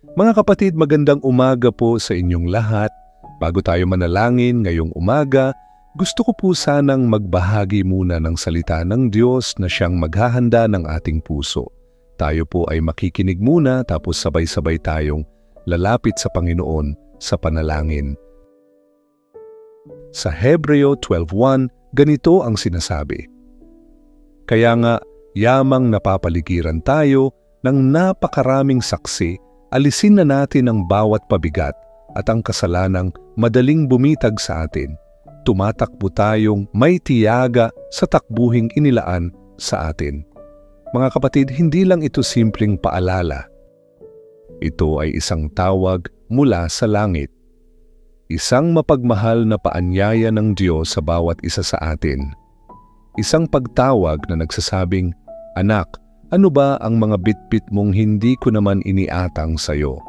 Mga kapatid, magandang umaga po sa inyong lahat. Bago tayo manalangin ngayong umaga, gusto ko po sanang magbahagi muna ng salita ng Diyos na siyang maghahanda ng ating puso. Tayo po ay makikinig muna tapos sabay-sabay tayong lalapit sa Panginoon sa panalangin. Sa Hebreo 12:1, ganito ang sinasabi. Kaya nga, yamang napapaligiran tayo ng napakaraming saksi, alisin na natin ang bawat pabigat at ang kasalanang madaling bumitag sa atin. Tumatakbo tayong may tiyaga sa takbuhing inilaan sa atin. Mga kapatid, hindi lang ito simpleng paalala. Ito ay isang tawag mula sa langit. Isang mapagmahal na paanyaya ng Diyos sa bawat isa sa atin. Isang pagtawag na nagsasabing, "Anak, ano ba ang mga bitbit mong hindi ko naman iniatang sayo?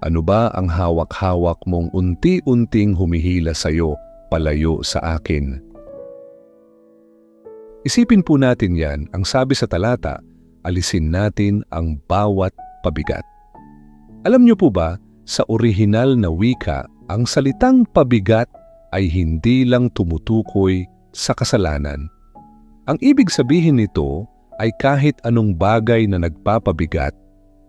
Ano ba ang hawak-hawak mong unti-unting humihila sayo palayo sa akin?" Isipin po natin yan, ang sabi sa talata, alisin natin ang bawat pabigat. Alam niyo po ba, sa orihinal na wika, ang salitang pabigat ay hindi lang tumutukoy sa kasalanan. Ang ibig sabihin nito ay kahit anong bagay na nagpapabigat,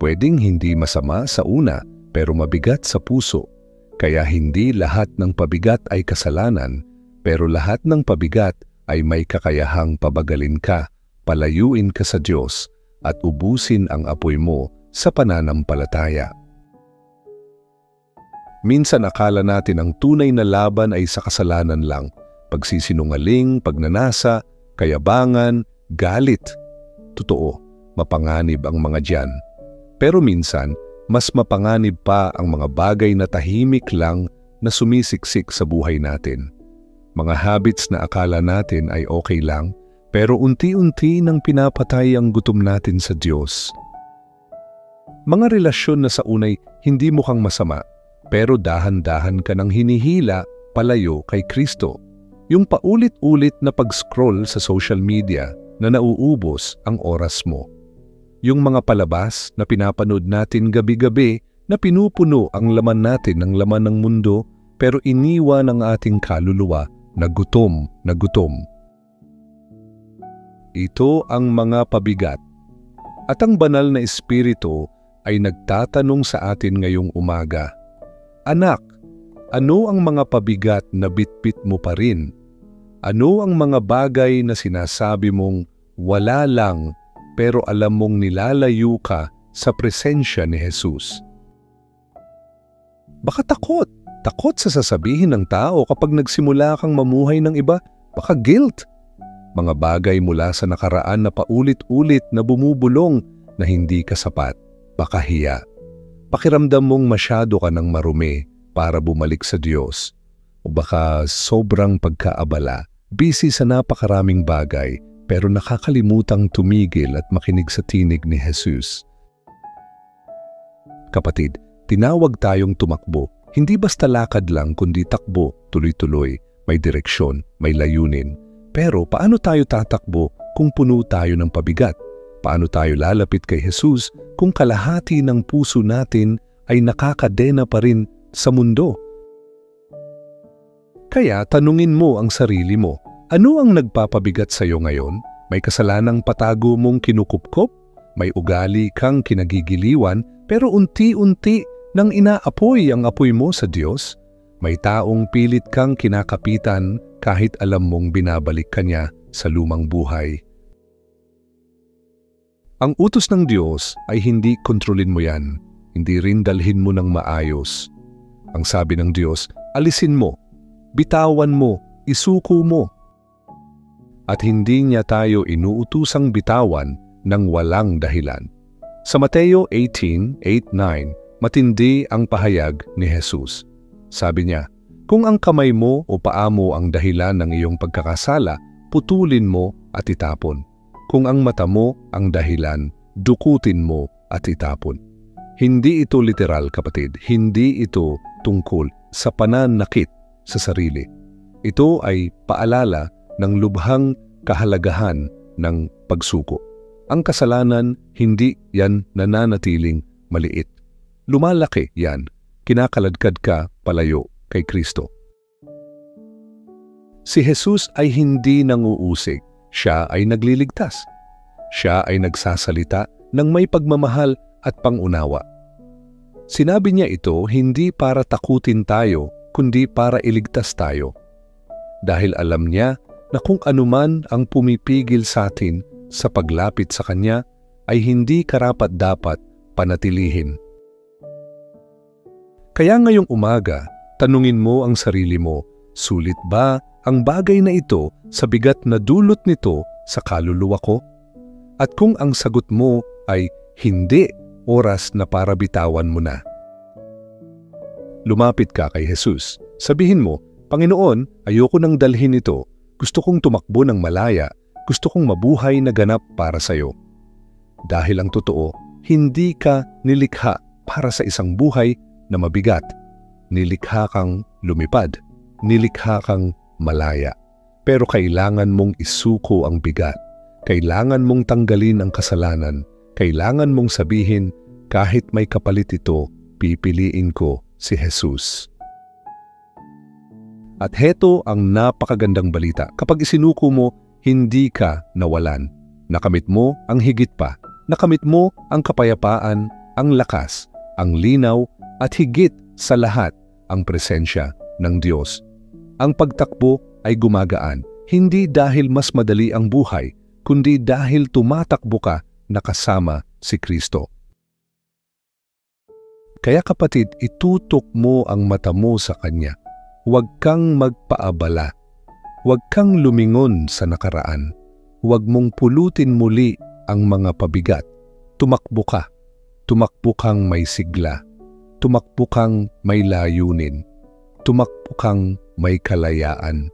pwedeng hindi masama sa una pero mabigat sa puso. Kaya hindi lahat ng pabigat ay kasalanan, pero lahat ng pabigat ay may kakayahang pabagalin ka, palayuin ka sa Diyos, at ubusin ang apoy mo sa pananampalataya. Minsan akala natin ang tunay na laban ay sa kasalanan lang, pagsisinungaling, pagnanasa, kayabangan, galit. Totoo, mapanganib ang mga diyan. Pero minsan, mas mapanganib pa ang mga bagay na tahimik lang na sumisiksik sa buhay natin. Mga habits na akala natin ay okay lang, pero unti-unti nang pinapatay ang gutom natin sa Diyos. Mga relasyon na sa unay hindi mukhang masama, pero dahan-dahan ka nang hinihila palayo kay Kristo. Yung paulit-ulit na pag-scroll sa social media na nauubos ang oras mo. Yung mga palabas na pinapanood natin gabi-gabi na pinupuno ang laman natin ng laman ng mundo pero iniwan ang ating kaluluwa na gutom na gutom. Ito ang mga pabigat. At ang banal na espiritu ay nagtatanong sa atin ngayong umaga, "Anak, ano ang mga pabigat na bitbit mo pa rin? Ano ang mga bagay na sinasabi mong wala lang pero alam mong nilalayo ka sa presensya ni Jesus?" Baka takot sa sasabihin ng tao kapag nagsimula kang mamuhay ng iba. Baka guilt. Mga bagay mula sa nakaraan na paulit-ulit na bumubulong na hindi ka sapat. Baka hiya. Pakiramdam mong masyado ka ng marumi para bumalik sa Diyos. O baka sobrang pagkaabala, busy sa napakaraming bagay, pero nakakalimutang tumigil at makinig sa tinig ni Jesus. Kapatid, tinawag tayong tumakbo. Hindi basta lakad lang kundi takbo, tuloy-tuloy, may direksyon, may layunin. Pero paano tayo tatakbo kung puno tayo ng pabigat? Paano tayo lalapit kay Jesus kung kalahati ng puso natin ay nakakadena pa rin sa mundo? Kaya tanungin mo ang sarili mo, ano ang nagpapabigat sa iyo ngayon? May kasalanang patago mong kinukupkop? May ugali kang kinagigiliwan pero unti-unti nang inaapoy ang apoy mo sa Diyos? May taong pilit kang kinakapitan kahit alam mong binabalik ka niya sa lumang buhay? Ang utos ng Diyos ay hindi kontrolin mo yan, hindi rin dalhin mo ng maayos. Ang sabi ng Diyos, alisin mo, bitawan mo, isuko mo. At hindi niya tayo inuutusang bitawan ng walang dahilan. Sa Mateo 18:8-9, matindi ang pahayag ni Jesus. Sabi niya, kung ang kamay mo o paa mo ang dahilan ng iyong pagkakasala, putulin mo at itapon. Kung ang mata mo ang dahilan, dukutin mo at itapon. Hindi ito literal, kapatid. Hindi ito tungkol sa pananakit sa sarili. Ito ay paalala ng lubhang kahalagahan ng pagsuko. Ang kasalanan, hindi yan nananatiling maliit. lumalaki yan. Kinakaladkad ka palayo kay Kristo. Si Jesus ay hindi nanguusig. Siya ay nagliligtas. Siya ay nagsasalita ng may pagmamahal at pangunawa. Sinabi niya ito hindi para takutin tayo, kundi para iligtas tayo. Dahil alam niya na kung anuman ang pumipigil sa atin sa paglapit sa Kanya ay hindi karapat-dapat panatilihin. Kaya ngayong umaga, tanungin mo ang sarili mo, sulit ba ang bagay na ito sa bigat na dulot nito sa kaluluwa ko? At kung ang sagot mo ay hindi, oras na para bitawan mo na. Lumapit ka kay Jesus. Sabihin mo, Panginoon, ayoko nang dalhin ito. Gusto kong tumakbo ng malaya. Gusto kong mabuhay na ganap para sa iyo. Dahil ang totoo, hindi ka nilikha para sa isang buhay na mabigat. Nilikha kang lumipad. Nilikha kang malaya. Pero kailangan mong isuko ang bigat. Kailangan mong tanggalin ang kasalanan. Kailangan mong sabihin, kahit may kapalit ito, pipiliin ko si Jesus. At heto ang napakagandang balita. Kapag isinuko mo, hindi ka nawalan. Nakamit mo ang higit pa. Nakamit mo ang kapayapaan, ang lakas, ang linaw, at higit sa lahat ang presensya ng Diyos. Ang pagtakbo ay gumagaan, hindi dahil mas madali ang buhay, kundi dahil tumatakbo ka na kasama si Kristo. Kaya kapatid, itutok mo ang mata mo sa Kanya. Huwag kang magpaabala. Huwag kang lumingon sa nakaraan. Huwag mong pulutin muli ang mga pabigat. Tumakbo ka. Tumakbo kang may sigla. Tumakbo kang may layunin. Tumakbo kang may kalayaan.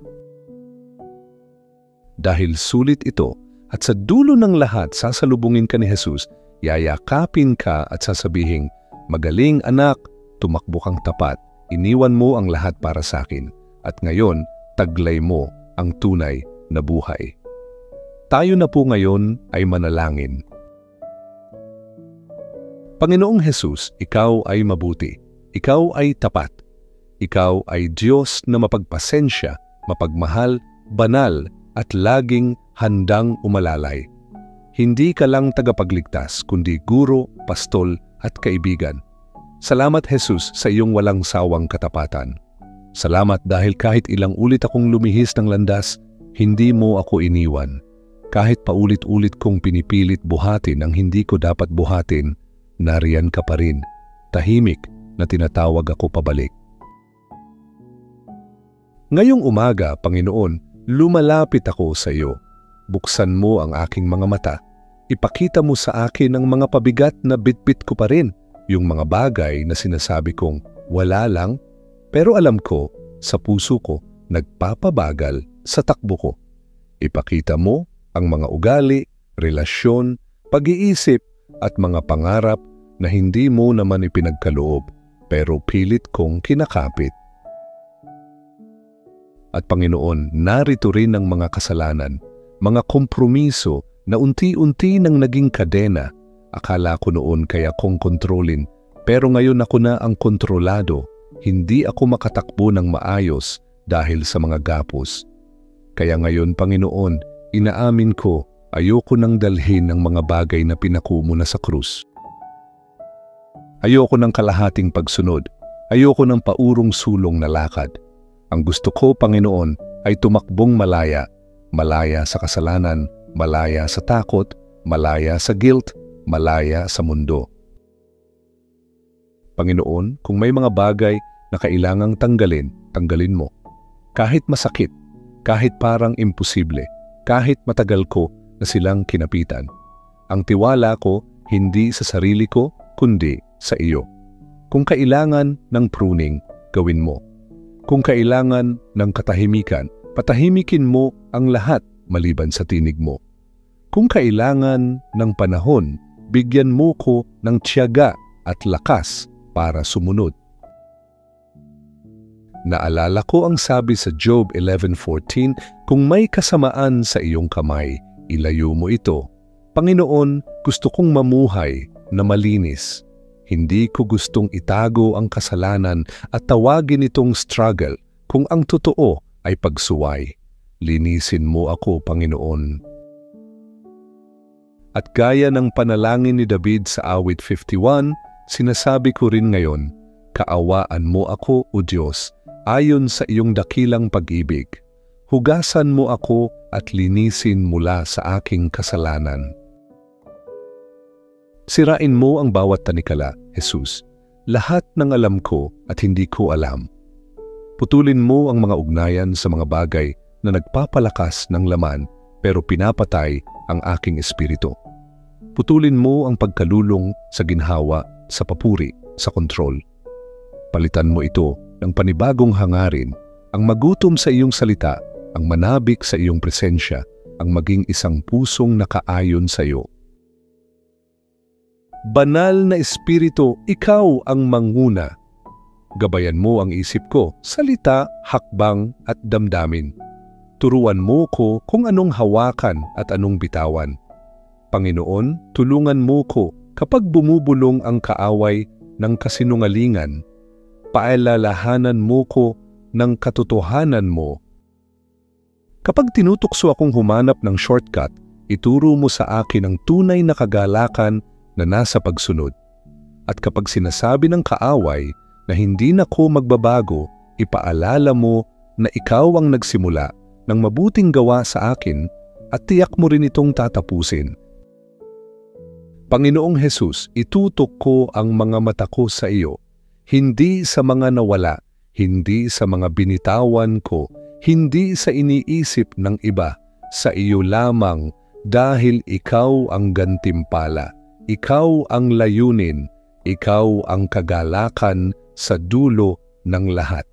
Dahil sulit ito, at sa dulo ng lahat sasalubungin ka ni Jesus, yayakapin ka at sasabihin, magaling anak, tumakbo kang tapat, iniwan mo ang lahat para sa akin, at ngayon taglay mo ang tunay na buhay. Tayo na po ngayon ay manalangin. Panginoong Jesus, Ikaw ay mabuti. Ikaw ay tapat. Ikaw ay Diyos na mapagpasensya, mapagmahal, banal, at laging handang umalalay. Hindi ka lang tagapagligtas, kundi guro, pastol, at kaibigan. Salamat Jesus sa iyong walang sawang katapatan. Salamat dahil kahit ilang ulit akong lumihis ng landas, hindi mo ako iniwan. Kahit paulit-ulit kong pinipilit buhatin ang hindi ko dapat buhatin, nariyan ka pa rin, tahimik na tinatawag ako pabalik. Ngayong umaga, Panginoon, lumalapit ako sa iyo. Buksan mo ang aking mga mata. Ipakita mo sa akin ang mga pabigat na bitbit ko pa rin, yung mga bagay na sinasabi kong wala lang, pero alam ko, sa puso ko, nagpapabagal sa takbo ko. Ipakita mo ang mga ugali, relasyon, pag-iisip, at mga pangarap na hindi mo naman ipinagkaloob, pero pilit kong kinakapit. At Panginoon, narito rin ang mga kasalanan, mga kompromiso na unti-unti nang naging kadena. Akala ko noon kaya kong kontrolin, pero ngayon ako na ang kontrolado. Hindi ako makatakbo ng maayos dahil sa mga gapos. Kaya ngayon, Panginoon, inaamin ko, ayoko nang dalhin ang mga bagay na pinako mo na sa krus. Ayoko ng kalahating pagsunod. Ayoko ng paurong sulong na lakad. Ang gusto ko, Panginoon, ay tumakbong malaya. Malaya sa kasalanan, malaya sa takot, malaya sa guilt, malaya sa mundo. Panginoon, kung may mga bagay na kailangang tanggalin, tanggalin mo. Kahit masakit, kahit parang imposible, kahit matagal ko na silang kinapitan. Ang tiwala ko hindi sa sarili ko, kundi sa iyo. Kung kailangan ng pruning, gawin mo. Kung kailangan ng katahimikan, patahimikin mo ang lahat maliban sa tinig mo. Kung kailangan ng panahon, bigyan mo ko ng tiyaga at lakas para sumunod. Naalala ko ang sabi sa Job 11:14, kung may kasamaan sa iyong kamay, ilayo mo ito. Panginoon, gusto kong mamuhay na malinis. Hindi ko gustong itago ang kasalanan at tawagin itong struggle kung ang totoo ay pagsuway. Linisin mo ako, Panginoon. At gaya ng panalangin ni David sa awit 51, sinasabi ko rin ngayon, kaawaan mo ako, O Diyos, ayon sa iyong dakilang pag-ibig. Hugasan mo ako at linisin mula sa aking kasalanan. Sirain mo ang bawat tanikala, Jesus, lahat ng alam ko at hindi ko alam. Putulin mo ang mga ugnayan sa mga bagay na nagpapalakas ng laman pero pinapatay ang aking espiritu. Putulin mo ang pagkalulong sa ginhawa, sa papuri, sa kontrol. Palitan mo ito ng panibagong hangarin, ang magutom sa iyong salita, ang manabik sa iyong presensya, ang maging isang pusong nakaayon sa iyo. Banal na Espiritu, ikaw ang manguna. Gabayan mo ang isip ko, salita, hakbang at damdamin. Turuan mo ko kung anong hawakan at anong bitawan. Panginoon, tulungan mo ko kapag bumubulong ang kaaway ng kasinungalingan. Paalalahanan mo ko ng katotohanan mo. Kapag tinutukso akong humanap ng shortcut, ituro mo sa akin ang tunay na kagalakan na nasa pagsunod. At kapag sinasabi ng kaaway na hindi na ko magbabago, ipaalala mo na ikaw ang nagsimula ng mabuting gawa sa akin at tiyak mo rin itong tatapusin. Panginoong Jesus, itutok ko ang mga mata ko sa iyo, hindi sa mga nawala, hindi sa mga binitawan ko, hindi sa iniisip ng iba, sa iyo lamang dahil ikaw ang gantimpala. Ikaw ang layunin, ikaw ang kagalakan sa dulo ng lahat.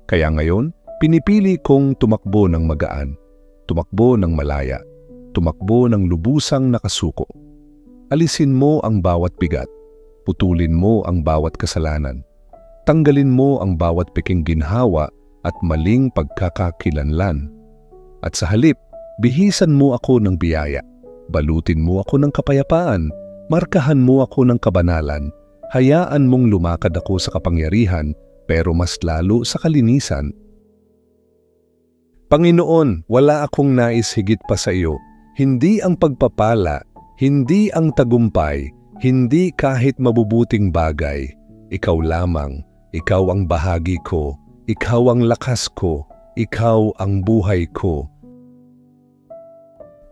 Kaya ngayon, pinipili kong tumakbo ng magaan, tumakbo ng malaya, tumakbo ng lubusang nakasuko. Alisin mo ang bawat bigat, putulin mo ang bawat kasalanan, tanggalin mo ang bawat peking ginhawa at maling pagkakakilanlan. At sa halip, bihisan mo ako ng biyaya. Balutin mo ako ng kapayapaan, markahan mo ako ng kabanalan, hayaan mong lumakad ako sa kapangyarihan, pero mas lalo sa kalinisan. Panginoon, wala akong nais higit pa sa iyo, hindi ang pagpapala, hindi ang tagumpay, hindi kahit mabubuting bagay. Ikaw lamang, ikaw ang bahagi ko, ikaw ang lakas ko, ikaw ang buhay ko.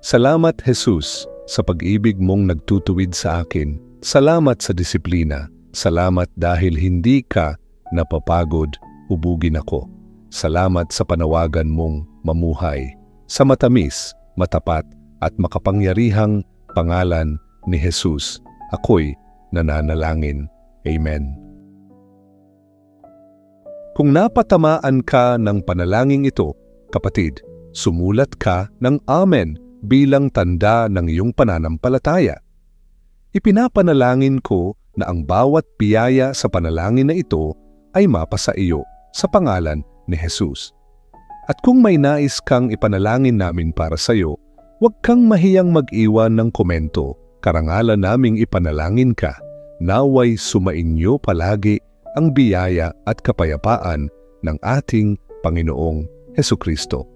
Salamat, Jesus, sa pag-ibig mong nagtutuwid sa akin. Salamat sa disiplina. Salamat dahil hindi ka napapagod, hubugin ako. Salamat sa panawagan mong mamuhay. Sa matamis, matapat at makapangyarihang pangalan ni Jesus, ako'y nananalangin. Amen. Kung napatamaan ka ng panalangin ito, kapatid, sumulat ka ng Amen bilang tanda ng iyong pananampalataya. Ipinapanalangin ko na ang bawat biyaya sa panalangin na ito ay mapasa iyo sa pangalan ni Jesus. At kung may nais kang ipanalangin namin para sa iyo, huwag kang mahiyang mag-iwan ng komento. Karangalan naming ipanalangin ka. Naway sumainyo palagi ang biyaya at kapayapaan ng ating Panginoong Hesukristo.